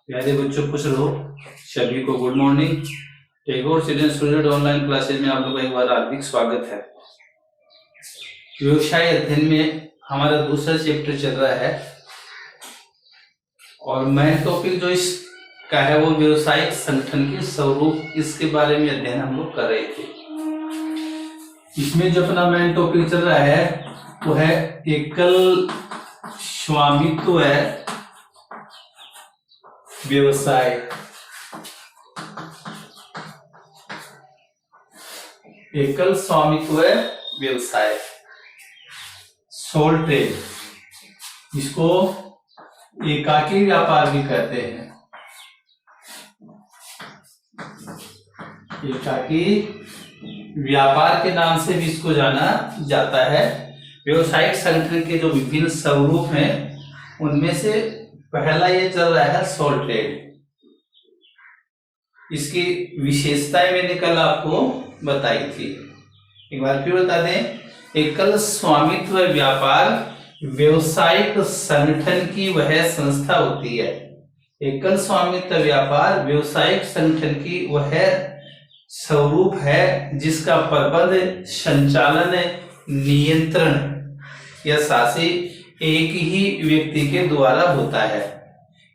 प्यारे बच्चों खुश रहो। सभी को good morning. Tagore children student online classes में आप लोगों का एक बार हार्दिक स्वागत है। व्यवसाय अध्ययन में हमारा दूसरा चैप्टर चल रहा है और मेन टॉपिक जो इसका है वो व्यवसायिक संगठन के स्वरूप, इसके बारे में अध्ययन हम लोग कर रहे थे। इसमें जो अपना मेन टॉपिक चल रहा है वो है एकल स्वामित्व है व्यवसाय। एकल स्वामित्व व्यवसाय, सोल ट्रेड, इसको एकाकी व्यापार भी कहते हैं। एकाकी व्यापार के नाम से भी इसको जाना जाता है। व्यवसायिक संगठन के जो विभिन्न स्वरूप हैं उनमें से पहला ये चल रहा है सोल ट्रेड। इसकी विशेषताएं मैंने कल आपको बताई थी, एक बार फिर बता दें। एकल स्वामित्व व्यापार व्यवसायिक संगठन की वह संस्था होती है। एकल स्वामित्व व्यापार व्यवसायिक संगठन की वह स्वरूप है जिसका प्रबंध, संचालन, नियंत्रण या शासी एक ही व्यक्ति के द्वारा होता है।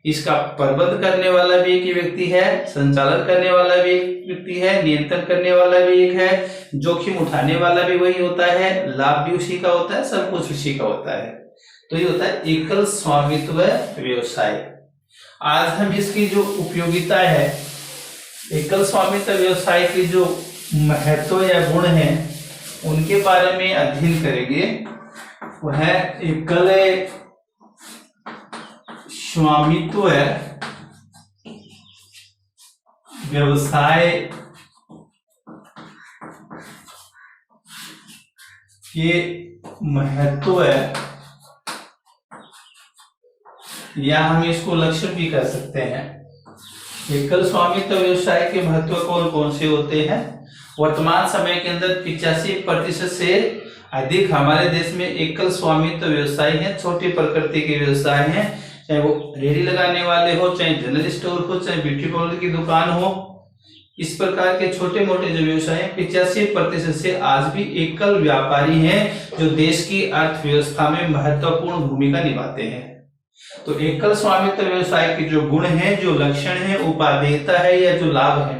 इसका प्रबंध करने वाला भी एक ही व्यक्ति है, संचालन करने वाला भी एक व्यक्ति है, नियंत्रण करने वाला भी एक है, जोखिम उठाने वाला भी वही होता है, लाभ भी उसी का होता है, सब कुछ उसी का होता है। तो ये होता है एकल स्वामित्व व्यवसाय। आज हम इसकी जो उपयोगिता है, एकल स्वामित्व व्यवसाय की जो महत्व या गुण है उनके बारे में अध्ययन करेंगे। वह एकल स्वामित्व व्यवसाय के महत्व या हम इसको लक्षण भी कह सकते हैं। एकल स्वामित्व व्यवसाय के महत्व कौन कौन से होते हैं? वर्तमान समय के अंदर 85% से अधिक हमारे देश में एकल स्वामित्व व्यवसाय है। छोटी प्रकृति के व्यवसाय हैं, चाहे वो रेहड़ी लगाने वाले हो, चाहे जनरल स्टोर हो, चाहे ब्यूटी पार्लर की दुकान हो। इस प्रकार के छोटे मोटे जो व्यवसाय हैं 85% से आज भी एकल व्यापारी हैं जो देश की अर्थव्यवस्था में महत्वपूर्ण भूमिका निभाते हैं। तो एकल स्वामित्व व्यवसाय के जो गुण हैं, जो लक्षण हैं, उपादेयता है या जो लाभ है,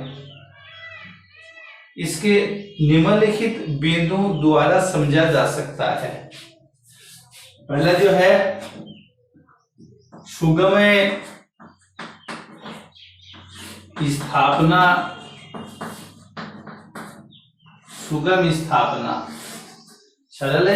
इसके निम्नलिखित बिंदु द्वारा समझा जा सकता है। पहला जो है सुगम स्थापना, सरल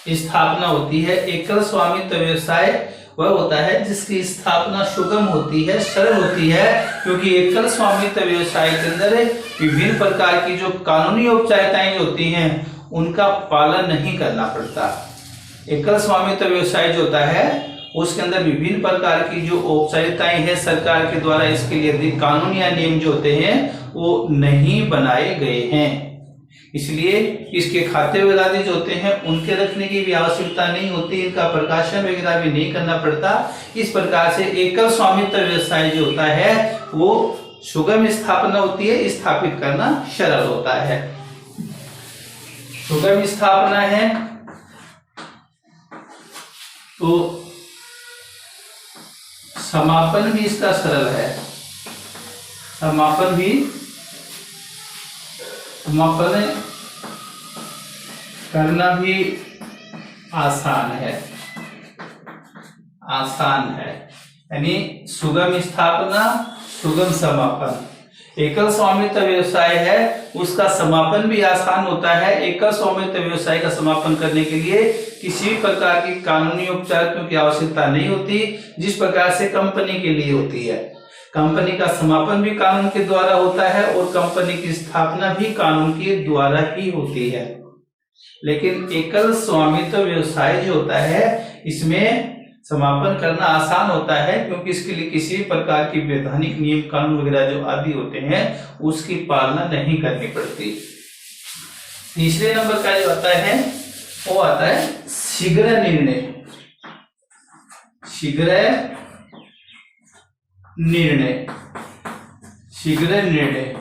स्थापना होती है। एकल स्वामित्व व्यवसाय वह होता है जिसकी स्थापना सुगम होती है, सरल होती है, क्योंकि एकल स्वामित्व व्यवसाय के अंदर विभिन्न प्रकार की जो कानूनी औपचारिकताएं होती हैं उनका पालन नहीं करना पड़ता। एकल स्वामित्व व्यवसाय जो होता है उसके अंदर विभिन्न प्रकार की जो औपचारिकताएं हैं सरकार के द्वारा, इसके लिए अधिक कानून या नियम जो होते हैं वो नहीं बनाए गए हैं। इसलिए इसके खाते वगैरह जो होते हैं उनके रखने की भी आवश्यकता नहीं होती, इनका प्रकाशन वगैरह भी नहीं करना पड़ता। इस प्रकार से एकल स्वामित्व व्यवसाय जो होता है वो सुगम स्थापना होती है, स्थापित करना सरल होता है। सुगम स्थापना है तो समापन भी इसका सरल है। समापन करना भी आसान है, यानी सुगम स्थापना, सुगम समापन। एकल स्वामित्व व्यवसाय है उसका समापन भी आसान होता है। एकल स्वामित्व व्यवसाय का समापन करने के लिए किसी भी प्रकार की कानूनी औपचारिकताओं की आवश्यकता नहीं होती, जिस प्रकार से कंपनी के लिए होती है। कंपनी का समापन भी कानून के द्वारा होता है और कंपनी की स्थापना भी कानून के द्वारा ही होती है। लेकिन एकल स्वामित्व व्यवसाय जो होता है इसमें समापन करना आसान होता है, क्योंकि इसके लिए किसी प्रकार की वैधानिक नियम कानून वगैरह जो आदि होते हैं उसकी पालना नहीं करनी पड़ती। तीसरे नंबर का जो आता है वो आता है शीघ्र निर्णय। शीघ्र निर्णय, शीघ्र निर्णय,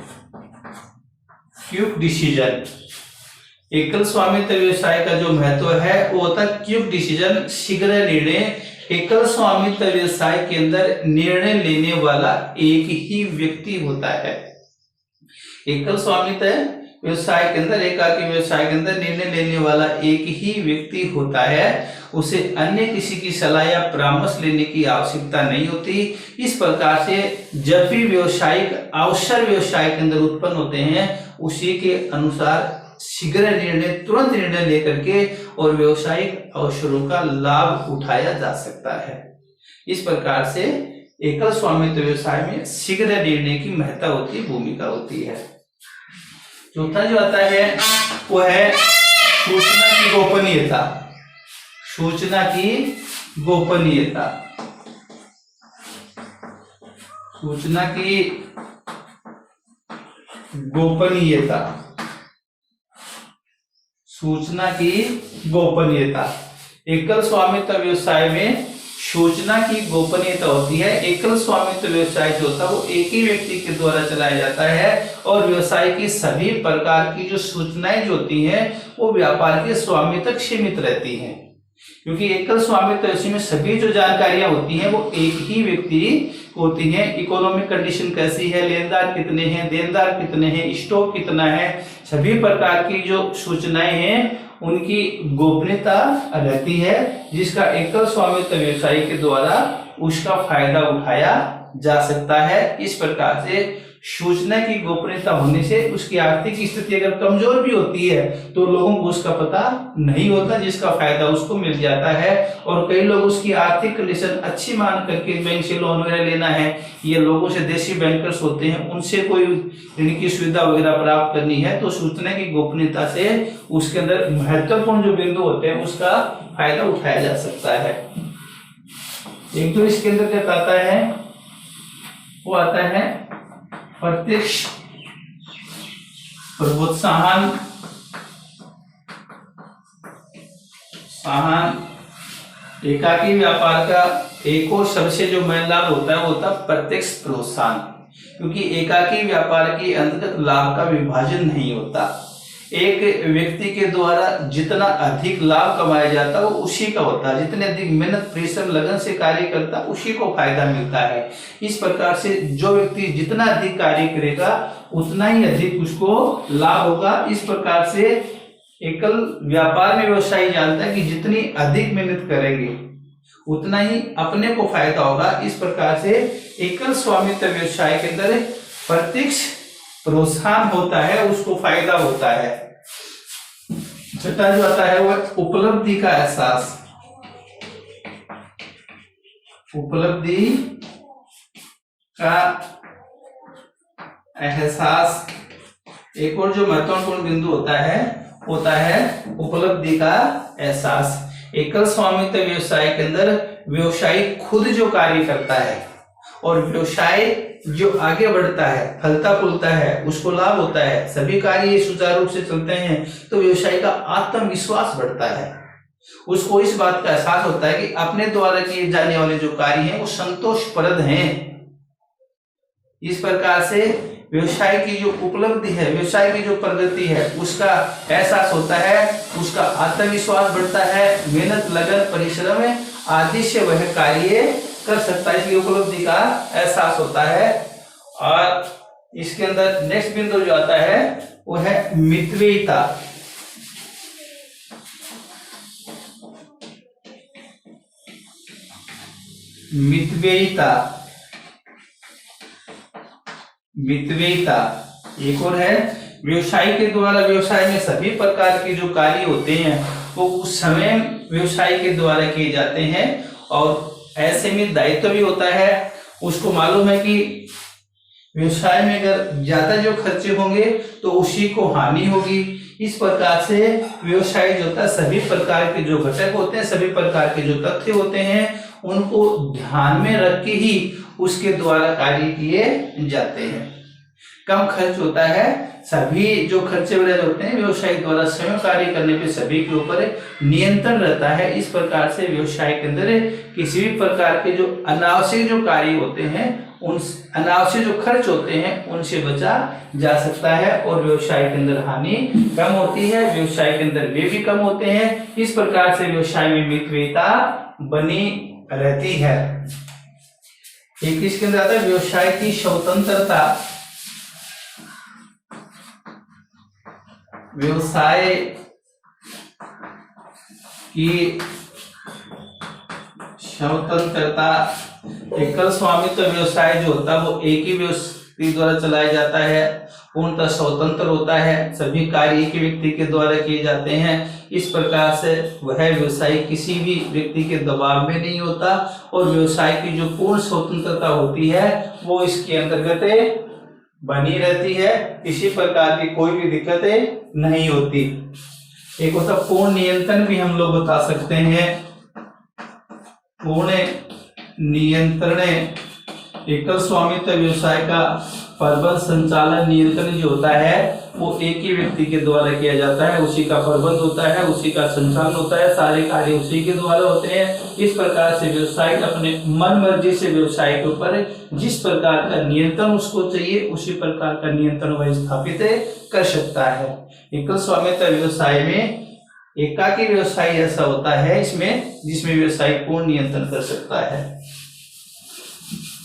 क्विक डिसीजन। एकल स्वामित्व व्यवसाय का जो महत्व है वो होता है क्विक डिसीजन, शीघ्र निर्णय। एकल स्वामित्व व्यवसाय के अंदर निर्णय लेने वाला एक ही व्यक्ति होता है। एकल स्वामित्व व्यवसाय के अंदर, एकाकी व्यवसाय के अंदर निर्णय लेने वाला एक ही व्यक्ति होता है। उसे अन्य किसी की सलाह या परामर्श लेने की आवश्यकता नहीं होती। इस प्रकार से जब भी व्यवसायिक अवसर व्यवसाय के अंदर उत्पन्न होते हैं, उसी के अनुसार शीघ्र निर्णय, तुरंत निर्णय लेकर के और व्यवसायिक अवसरों का लाभ उठाया जा सकता है। इस प्रकार से एकल स्वामित्व व्यवसाय में शीघ्र निर्णय की महत्ता होती है, भूमिका होती है। चौथा जो आता है वो है सूचना की गोपनीयता। सूचना की गोपनीयता, सूचना की गोपनीयता, सूचना की गोपनीयता। एकल स्वामित्व व्यवसाय में सूचना की गोपनीयता होती है। एकल स्वामित्व व्यवसाय जो होता है वो एक ही व्यक्ति के द्वारा चलाया जाता है और व्यवसाय की सभी प्रकार की जो सूचनाएं जो होती हैं वो व्यापार के स्वामी तक सीमित रहती हैं, क्योंकि एकल स्वामित्व व्यवसाय में सभी जो जानकारियां होती हैं वो एक ही व्यक्ति होती हैं। इकोनॉमिक कंडीशन कैसी है, लेनदार कितने हैं, देनदार कितने हैं, स्टॉक कितना है, सभी प्रकार की जो सूचनाएं हैं उनकी गोपनीयता रहती है, जिसका एकल स्वामित्व व्यवसाय के द्वारा उसका फायदा उठाया जा सकता है। इस प्रकार से सूचना की गोपनीयता होने से उसकी आर्थिक स्थिति अगर कमजोर भी होती है तो लोगों को उसका पता नहीं होता, जिसका फायदा उसको मिल जाता है। और कई लोग उसकी आर्थिक कंडीशन अच्छी मान करके बैंक से लोन वगैरह लेना है, ये लोगों से देशी बैंकर्स होते हैं, उनसे कोई ऋण की सुविधा वगैरह प्राप्त करनी है तो सूचना की गोपनीयता से उसके अंदर महत्वपूर्ण जो बिंदु होते हैं उसका फायदा उठाया जा सकता है। एक तो इसके अंदर क्या आता है वो आता है प्रत्यक्ष प्रोत्साहन, एकाकी व्यापार का एक और सबसे जो मेन लाभ होता है वो होता है प्रत्यक्ष प्रोत्साहन, क्योंकि एकाकी व्यापार के अंतर्गत लाभ का विभाजन नहीं होता। एक व्यक्ति के द्वारा जितना अधिक लाभ कमाया जाता है वो उसी का होता है, जितने अधिक मेहनत परिश्रम लगन से कार्य करता है उसी को फायदा मिलता है। इस प्रकार से जो व्यक्ति जितना अधिक कार्य करेगा उतना ही अधिक उसको लाभ होगा। इस प्रकार से एकल व्यापार में व्यवसायी जानता है कि जितनी अधिक मेहनत करेंगे उतना ही अपने को फायदा होगा। इस प्रकार से एकल स्वामित्व व्यवसाय के अंदर प्रत्यक्ष प्रोत्साहन होता है, उसको फायदा होता है। छठा जो आता है वो उपलब्धि का एहसास, उपलब्धि का एहसास। एक और जो महत्वपूर्ण बिंदु होता है उपलब्धि का एहसास। एकल स्वामित्व व्यवसाय के अंदर व्यवसायी खुद जो कार्य करता है और व्यवसाय जो आगे बढ़ता है, फलता फूलता है, उसको लाभ होता है, सभी कार्य सुचारू रूप से चलते हैं तो व्यवसायी का आत्मविश्वास बढ़ता है। उसको इस बात का एहसास होता है कि अपने द्वारा किए जाने वाले जो कार्य हैं वो संतोषप्रद हैं। इस प्रकार से व्यवसाय की जो उपलब्धि है, व्यवसाय की जो प्रगति है उसका एहसास होता है, उसका आत्मविश्वास बढ़ता है, मेहनत लगन परिश्रम आदि से वह कार्य कर सकता है, इसकी उपलब्धि का एहसास होता है। और इसके अंदर नेक्स्ट बिंदु जो आता है वो है मितव्ययिता। मितव्ययिता, मितव्ययिता एक और है व्यवसाय के द्वारा व्यवसाय में सभी प्रकार के जो कार्य होते हैं वो उस समय व्यवसाय के द्वारा किए जाते हैं और ऐसे में दायित्व भी होता है। उसको मालूम है कि व्यवसाय में अगर ज्यादा जो खर्चे होंगे तो उसी को हानि होगी। इस प्रकार से व्यवसाय जो होता है सभी प्रकार के जो घटक होते हैं, सभी प्रकार के जो तथ्य होते हैं उनको ध्यान में रख के ही उसके द्वारा कार्य किए जाते हैं। कम खर्च होता है, सभी जो खर्चे वगैरह होते हैं व्यवसाय द्वारा स्वयं कार्य करने पे सभी के ऊपर नियंत्रण रहता है। इस प्रकार से व्यवसाय के अंदर किसी भी प्रकार के जो अनावश्यक जो कार्य होते हैं उन अनावश्यक जो खर्च होते हैं उनसे बचा जा सकता है और व्यवसाय के अंदर हानि कम होती है, व्यवसाय के अंदर व्यय भी कम होते हैं। इस प्रकार से व्यवसाय में मितव्ययिता बनी रहती है। एक इसके अंदर आता है व्यवसाय की स्वतंत्रता। व्यवसाय की स्वतंत्रता, एकल स्वामित्व व्यवसाय जो होता है वो एक ही व्यक्ति द्वारा चलाया जाता है, पूर्णतः स्वतंत्र होता है, सभी कार्य एक ही व्यक्ति के द्वारा किए जाते हैं। इस प्रकार से वह व्यवसाय किसी भी व्यक्ति के दबाव में नहीं होता और व्यवसाय की जो पूर्ण स्वतंत्रता होती है वो इसके अंतर्गत बनी रहती है, किसी प्रकार की कोई भी दिक्कतें नहीं होती। एक होता पूर्ण नियंत्रण भी हम लोग बता सकते हैं। पूर्ण नियंत्रण, एकल स्वामित्व व्यवसाय का प्रबंध संचालन नियंत्रण जो होता है वो एक ही व्यक्ति के द्वारा किया जाता है, उसी का प्रबंध होता है, उसी का संचालन होता है, सारे कार्य उसी के द्वारा होते हैं। इस प्रकार से व्यवसाय अपने मन मर्जी से व्यवसाय के ऊपर जिस प्रकार का नियंत्रण उसको चाहिए उसी प्रकार का नियंत्रण वह स्थापित कर सकता है। एकल स्वामित्व व्यवसाय में एकाकी व्यवसाय ऐसा होता है इसमें जिसमें व्यवसाय पूर्ण नियंत्रण कर सकता है।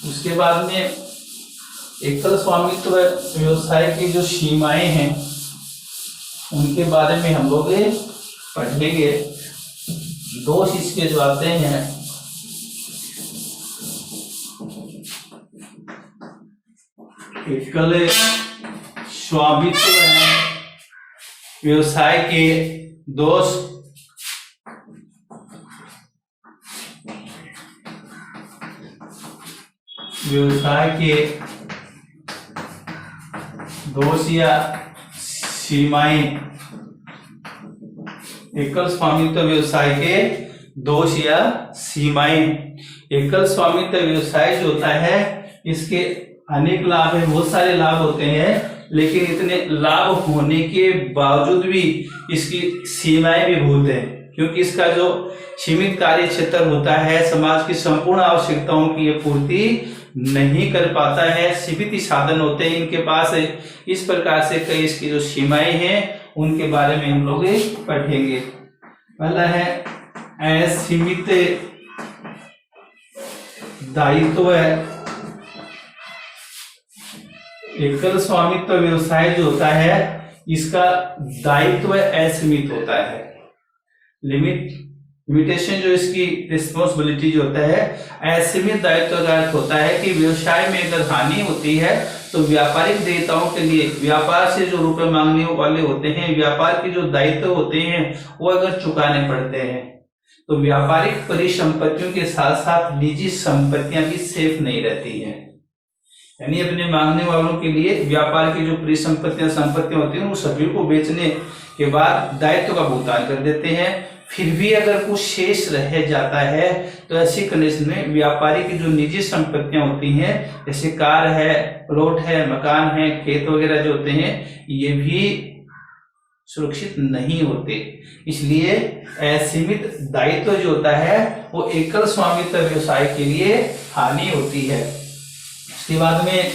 उसके बाद में एकल स्वामित्व व्यवसाय की जो सीमाएं हैं उनके बारे में हम लोग पढ़ेंगे। दोष इसके जो आते हैं एकल स्वामित्व व्यवसाय के दोष, व्यवसाय के दोष या सीमाएं, एकल स्वामित्व व्यवसाय के दोष या सीमाएं। एकल स्वामित्व व्यवसाय जो होता है इसके अनेक लाभ है, बहुत सारे लाभ होते हैं, लेकिन इतने लाभ होने के बावजूद भी इसकी सीमाएं भी बहुत है, क्योंकि इसका जो सीमित कार्य क्षेत्र होता है समाज की संपूर्ण आवश्यकताओं की ये पूर्ति नहीं कर पाता है, सीमित ही साधन होते हैं इनके पास। इस प्रकार से कई इसकी जो सीमाएं हैं उनके बारे में हम लोग पढ़ेंगे। पहला है असीमित दायित्व। एकल स्वामित्व व्यवसाय जो होता है इसका दायित्व असीमित होता है। लिमिटेशन जो इसकी रिस्पॉन्सिबिलिटी जो होता है, असीमित दायित्व का अर्थ होता है कि व्यवसाय में अगर हानि होती है तो व्यापारिक देयताओं के लिए व्यापार से जो रुपए मांगने वाले होते हैं, व्यापार के जो दायित्व होते हैं वो अगर चुकाने पड़ते हैं तो व्यापारिक परिसंपत्तियों के साथ साथ निजी संपत्तियां भी सेफ नहीं रहती हैं। यानी अपने मांगने वालों के लिए व्यापार की जो परिसंपत्तियां संपत्तियां होती हैं वो सभी को बेचने के बाद दायित्व का भुगतान कर देते हैं। फिर भी अगर कुछ शेष रह जाता है तो ऐसी कंडीशन में व्यापारी की जो निजी संपत्तियां होती हैं जैसे कार है, प्लॉट है, मकान है, खेत वगैरह जो होते हैं ये भी सुरक्षित नहीं होते। इसलिए असीमित दायित्व जो होता है वो एकल स्वामित्व व्यवसाय के लिए हानि होती है। उसके बाद में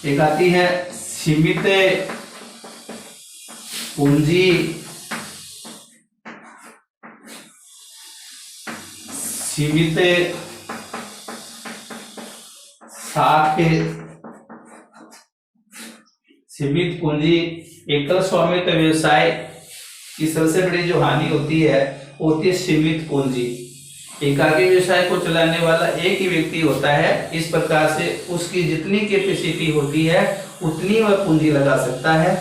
एक आती है सीमित पूंजी। सीमित साख, सीमित पूंजी। एकल स्वामित्व व्यवसाय की सबसे बड़ी जो हानि होती है वो होती है सीमित पूंजी। एकाकी व्यवसाय को चलाने वाला एक ही व्यक्ति होता है, इस प्रकार से उसकी जितनी कैपेसिटी होती है उतनी वह पूंजी लगा सकता है।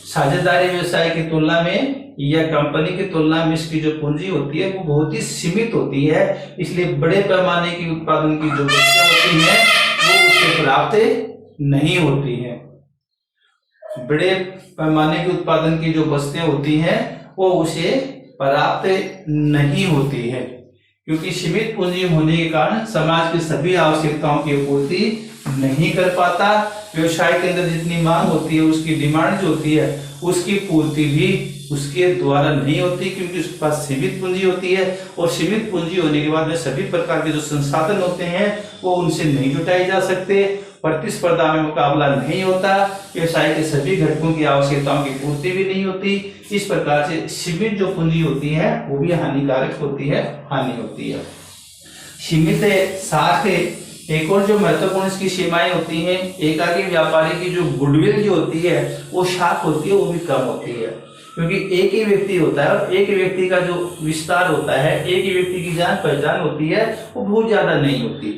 साझेदारी व्यवसाय की तुलना में या कंपनी की तुलना में इसकी जो पूंजी होती है वो बहुत ही सीमित होती है, इसलिए बड़े पैमाने की उत्पादन की जो वस्तुएं होती हैं वो उससे प्राप्त नहीं होती हैं। बड़े पैमाने के उत्पादन की जो वस्तुएं होती हैं वो उसे प्राप्त नहीं होती है, क्योंकि सीमित पूंजी होने के कारण समाज की सभी आवश्यकताओं की पूर्ति नहीं कर पाता। व्यवसाय के अंदर जितनी मांग होती है उसकी डिमांड जो होती है उसकी पूर्ति भी उसके द्वारा नहीं होती, क्योंकि उसके पास सीमित पूंजी होती है और सीमित पूंजी होने के बाद में सभी प्रकार के जो संसाधन होते हैं वो उनसे नहीं जुटाए जा सकते प्रतिस्पर्धा में मुकाबला नहीं होता, व्यवसाय के सभी घटकों की आवश्यकताओं की पूर्ति भी नहीं होती। इस प्रकार से सीमित जो पूंजी होती है वो भी हानिकारक होती है, हानि होती है। सीमित साख एक और जो महत्वपूर्ण इसकी सीमाएं होती हैं, एकाकी व्यापारी की जो गुडविल जो होती है वो शाख होती है, वो भी कम होती है, क्योंकि एक ही व्यक्ति होता है और एक ही व्यक्ति का जो विस्तार होता है, एक ही व्यक्ति की जान पहचान होती है, वो बहुत ज्यादा नहीं होती।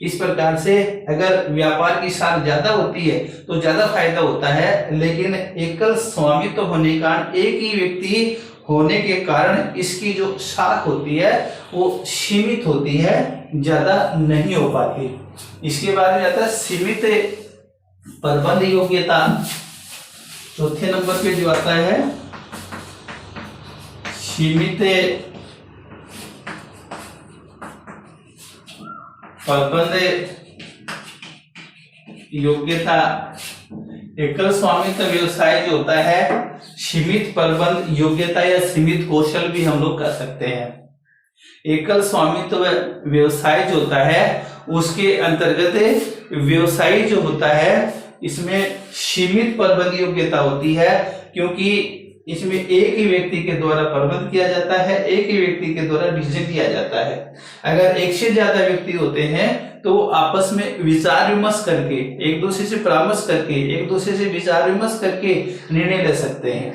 इस प्रकार से अगर व्यापार की साख ज्यादा होती है तो ज्यादा फायदा होता है, लेकिन एकल स्वामित्व होने के कारण, एक ही व्यक्ति होने के कारण इसकी जो साख होती है वो सीमित होती है, ज्यादा नहीं हो पाती। इसके बाद में आता है सीमित प्रबंध योग्यता। चौथे नंबर पे जो आता है सीमित प्रबंध योग्यता। एकल स्वामित्व व्यवसाय जो होता है सीमित प्रबंध योग्यता या सीमित कौशल भी हम लोग कर सकते हैं। एकल स्वामित्व व्यवसाय जो होता है उसके अंतर्गत व्यवसायी जो होता है इसमें सीमित प्रबंध योग्यता होती है, क्योंकि इसमें एक ही व्यक्ति के द्वारा प्रबंध किया जाता है, एक ही व्यक्ति के द्वारा डिसीजन लिया जाता है। अगर एक से ज्यादा व्यक्ति होते हैं तो आपस में विचार विमर्श करके, एक दूसरे से परामर्श करके, एक दूसरे से विचार विमर्श करके निर्णय ले सकते हैं।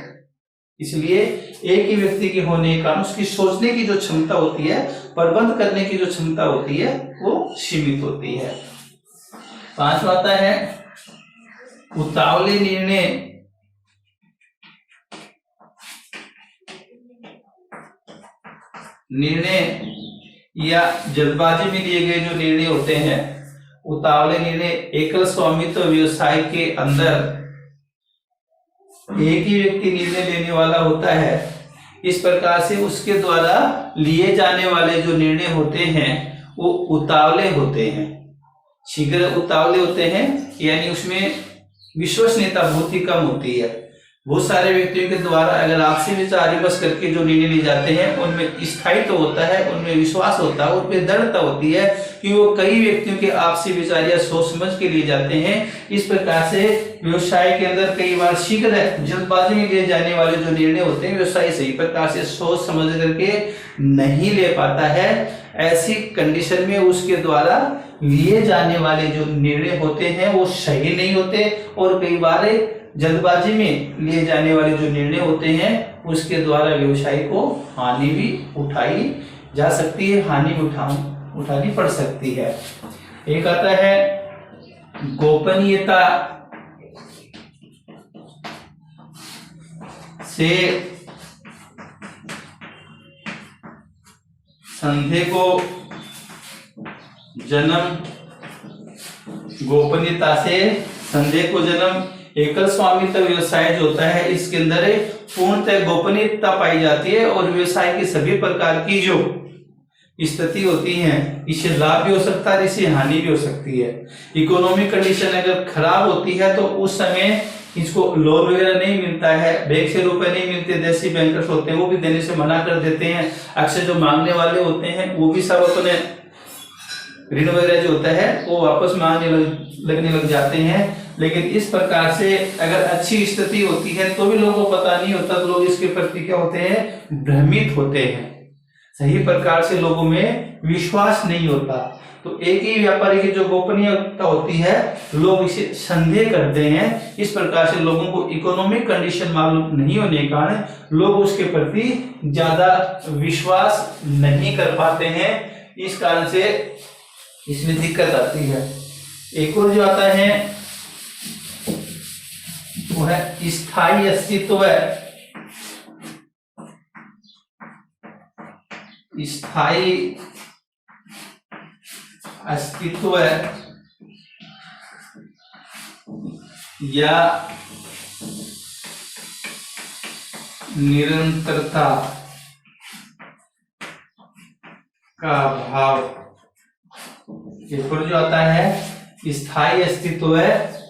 इसलिए एक ही व्यक्ति के होने के कारण उसकी सोचने की जो क्षमता होती है, प्रबंध करने की जो क्षमता होती है वो सीमित होती है। पांचवा आता है उतावले निर्णय। या जल्दबाजी में लिए गए जो निर्णय होते हैं, उतावले निर्णय। एकल स्वामित्व व्यवसाय के अंदर एक ही व्यक्ति निर्णय लेने वाला होता है, इस प्रकार से उसके द्वारा लिए जाने वाले जो निर्णय होते हैं वो उतावले होते हैं, शीघ्र उतावले होते हैं, यानी उसमें विश्वसनीयता बहुत ही कम होती है। बहुत सारे व्यक्तियों के द्वारा अगर आपसी विचार विमर्श करके जो निर्णय लिए जाते हैं उनमें स्थायित्व होता है, उनमें विश्वास होता है, उनमें दृढ़ता होती है कि वो कई व्यक्तियों के आपसी विचार या सोच समझ के लिए जाते हैं। इस प्रकार से व्यवसाय के अंदर कई बार शीघ्र जल्दबाजी में लिए जाने वाले जो निर्णय होते हैं व्यवसाय सही प्रकार से सोच समझ करके नहीं ले पाता है। ऐसी कंडीशन में उसके द्वारा लिए जाने वाले जो निर्णय होते हैं वो सही नहीं होते, और कई बार जल्दबाजी में लिए जाने वाले जो निर्णय होते हैं उसके द्वारा व्यवसाय को हानि भी उठाई जा सकती है, हानि भी उठानी पड़ सकती है। एक आता है गोपनीयता से संदेह को जन्म। गोपनीयता से संदेह को जन्म। एकल स्वामित्व व्यवसाय जो होता है इसके अंदर पूर्णतः गोपनीयता पाई जाती है, और व्यवसाय की सभी प्रकार की जो स्थिति होती है इससे लाभ भी हो सकता है, इससे हानि भी हो सकती है। इकोनॉमिक कंडीशन अगर खराब होती है तो उस समय इसको लोन वगैरह नहीं मिलता है, बैंक से रुपए नहीं मिलते, देसी बैंकर्स होते हैं वो भी देने से मना कर देते हैं। अक्सर जो मांगने वाले होते हैं वो भी सब अपने ऋण वगैरह जो होता है वो वापस मांगने लगने लग जाते हैं। लेकिन इस प्रकार से अगर अच्छी स्थिति होती है तो भी लोगों को पता नहीं होता, तो लोग इसके प्रति क्या होते हैं, भ्रमित होते हैं, सही प्रकार से लोगों में विश्वास नहीं होता। तो एक ही व्यापारी की जो गोपनीयता होती है लोग इसे संदेह करते हैं। इस प्रकार से लोगों को इकोनॉमिक कंडीशन मालूम नहीं होने के कारण लोग उसके प्रति ज्यादा विश्वास नहीं कर पाते हैं, इस कारण से इसमें दिक्कत आती है। एक और जो आता है वो है स्थायी अस्तित्व। स्थायी अस्तित्व या निरंतरता का अभाव। एक और जो आता है स्थायी अस्तित्व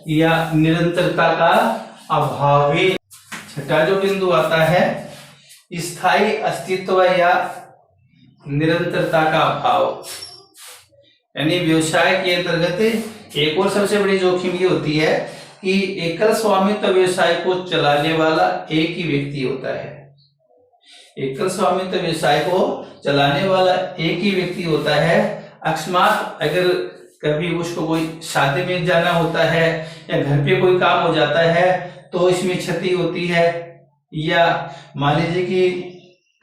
या निरंतरता का अभाव। छठा जो बिंदु आता है स्थायी अस्तित्व या निरंतरता का अभाव, यानी व्यवसाय के अंतर्गत एक और सबसे बड़ी जोखिम ये होती है कि एकल स्वामित्व व्यवसाय को चलाने वाला एक ही व्यक्ति होता है। एकल स्वामित्व व्यवसाय को चलाने वाला एक ही व्यक्ति होता है। अकस्मात अगर कभी उसको कोई शादी में जाना होता है या घर पे कोई काम हो जाता है तो इसमें क्षति होती है, या मान लीजिए कि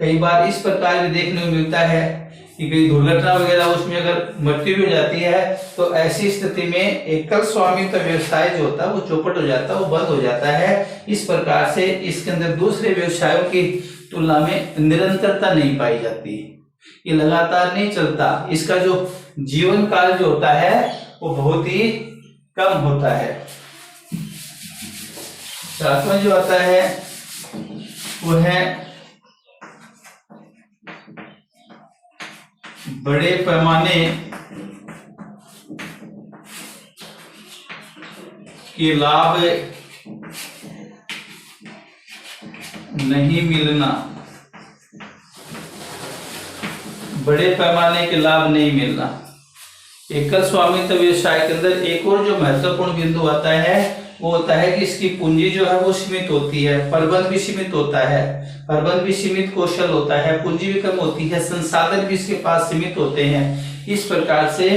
कई बार इस प्रकार भी देखने को मिलता है कि कोई दुर्घटना वगैरह उसमें अगर मृत्यु भी हो जाती है तो ऐसी स्थिति में एकल स्वामित्व व्यवसाय जो होता है वो चौपट हो जाता है, वो बंद हो जाता है। इस प्रकार से इसके अंदर दूसरे व्यवसायों की तुलना में निरंतरता नहीं पाई जाती, ये लगातार नहीं चलता, इसका जो जीवन काल जो होता है वो बहुत ही कम होता है। सातवां जो आता है वो है बड़े पैमाने के लाभ नहीं मिलना। बड़े पैमाने के लाभ नहीं मिलना। एकल स्वामित्व व्यवसाय के अंदर एक और जो महत्वपूर्ण बिंदु आता है वो होता है कि इसकी पूंजी जो है वो सीमित होती है, प्रबंध भी सीमित होता है, प्रबंध भी सीमित कौशल होता है, पूंजी भी कम होती है, संसाधन भी इसके पास सीमित होते हैं। इस प्रकार से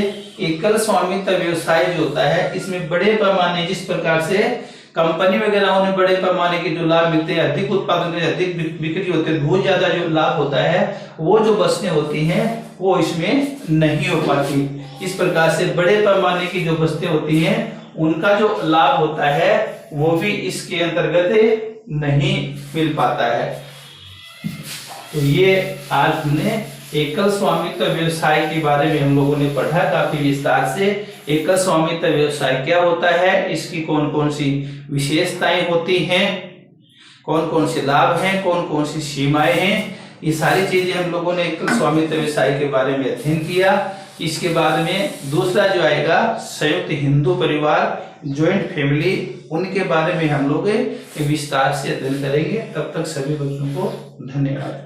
एकल स्वामित्व व्यवसाय जो होता है इसमें बड़े पैमाने, जिस प्रकार से कंपनी वगैरह उन्हें बड़े पैमाने के जो लाभ मिलते हैं, अधिक उत्पादन के अधिक बिक्री होते हैं, बहुत ज्यादा जो लाभ होता है वो जो बचतें होती हैं वो इसमें नहीं हो पाती। इस प्रकार से बड़े पैमाने की जो बचतें होती हैं उनका जो लाभ होता है वो भी इसके अंतर्गत नहीं मिल पाता है। तो ये आज हमने एकल स्वामित्व व्यवसाय के बारे में हम लोगों ने पढ़ा काफी विस्तार से। एकल स्वामित्व व्यवसाय क्या होता है, इसकी कौन कौन सी विशेषताएं होती हैं, कौन कौन से लाभ हैं, कौन कौन सी सीमाएं हैं, ये सारी चीजें हम लोगों ने एकल स्वामित्व व्यवसाय के बारे में अध्ययन किया। इसके बाद में दूसरा जो आएगा संयुक्त हिंदू परिवार, ज्वाइंट फैमिली, उनके बारे में हम लोग विस्तार से अध्ययन करेंगे। तब तक सभी बच्चों को धन्यवाद।